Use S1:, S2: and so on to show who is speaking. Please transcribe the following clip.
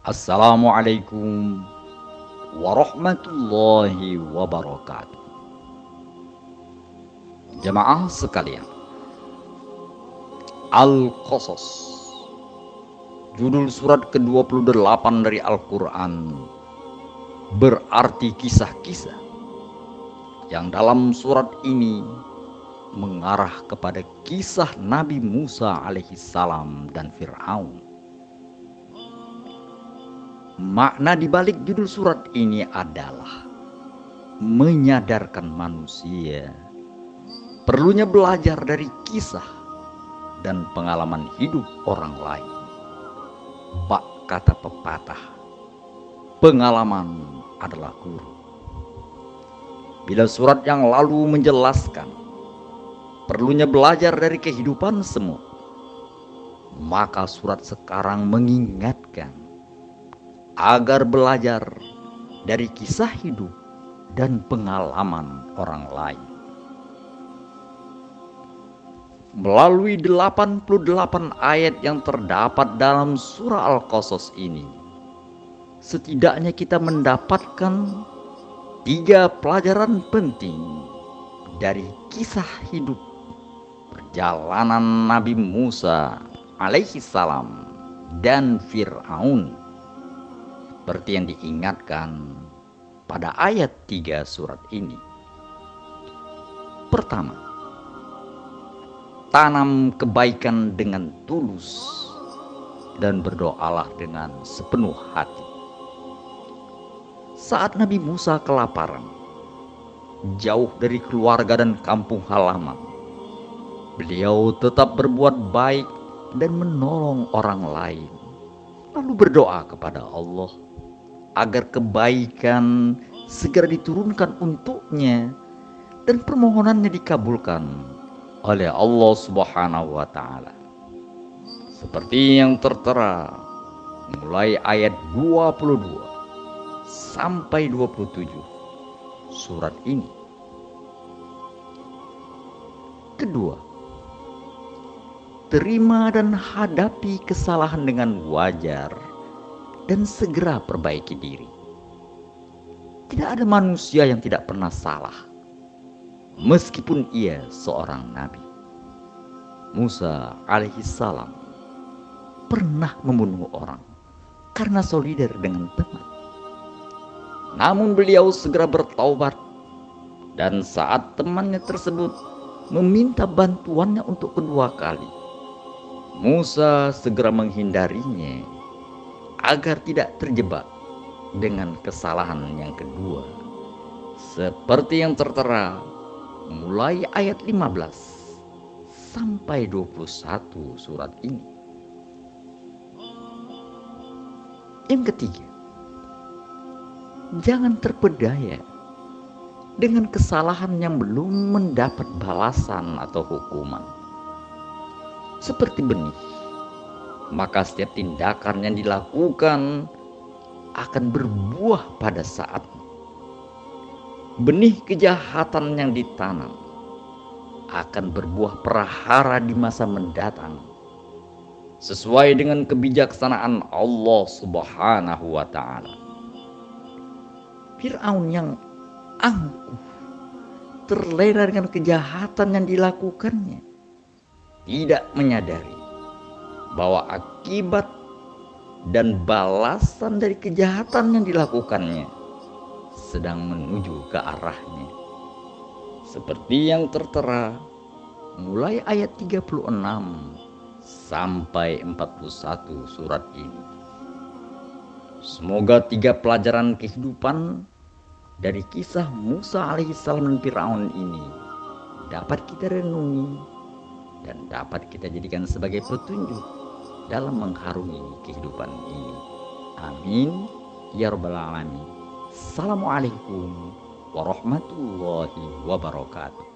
S1: Assalamualaikum warahmatullahi wabarakatuh. Jemaah sekalian, Al-Qasas, judul surat ke-28 dari Al-Quran, berarti kisah-kisah yang dalam surat ini mengarah kepada kisah Nabi Musa alaihissalam dan Fir'aun. Makna dibalik judul surat ini adalah menyadarkan manusia perlunya belajar dari kisah dan pengalaman hidup orang lain. Bak kata pepatah, pengalaman adalah guru. Bila surat yang lalu menjelaskan perlunya belajar dari kehidupan semua, maka surat sekarang mengingatkan agar belajar dari kisah hidup dan pengalaman orang lain. Melalui 88 ayat yang terdapat dalam surah Al-Qasas ini, setidaknya kita mendapatkan 3 pelajaran penting dari kisah hidup perjalanan Nabi Musa alaihissalam dan Fir'aun, seperti yang diingatkan pada ayat 3 surat ini. Pertama, tanam kebaikan dengan tulus dan berdoalah dengan sepenuh hati. Saat Nabi Musa kelaparan, jauh dari keluarga dan kampung halaman, beliau tetap berbuat baik dan menolong orang lain, lalu berdoa kepada Allah agar kebaikan segera diturunkan untuknya dan permohonannya dikabulkan oleh Allah Subhanahu wa Ta'ala. Seperti yang tertera mulai ayat 22 sampai 27 surat ini. Kedua, terima dan hadapi kesalahan dengan wajar dan segera perbaiki diri. Tidak ada manusia yang tidak pernah salah, meskipun ia seorang nabi. Musa alaihissalam pernah membunuh orang karena solider dengan teman. Namun beliau segera bertaubat, dan saat temannya tersebut meminta bantuannya untuk kedua kali, Musa segera menghindarinya agar tidak terjebak dengan kesalahan yang kedua, seperti yang tertera mulai ayat 15 sampai 21 surat ini. Yang ketiga, jangan terpedaya dengan kesalahan yang belum mendapat balasan atau hukuman. Seperti benih, maka setiap tindakan yang dilakukan akan berbuah pada saatnya. Benih kejahatan yang ditanam akan berbuah prahara di masa mendatang, sesuai dengan kebijaksanaan Allah Subhanahu wa Ta'ala. Fir'aun yang angkuh, terlena dengan kejahatan yang dilakukannya, tidak menyadari bahwa akibat dan balasan dari kejahatan yang dilakukannya sedang menuju ke arahnya. Seperti yang tertera mulai ayat 36 sampai 41 surat ini. Semoga 3 pelajaran kehidupan dari kisah Musa alaihissalam dan Fir'aun ini dapat kita renungi dan dapat kita jadikan sebagai petunjuk dalam mengharungi kehidupan ini. Amin ya rabbal alamin. Assalamualaikum warahmatullahi wabarakatuh.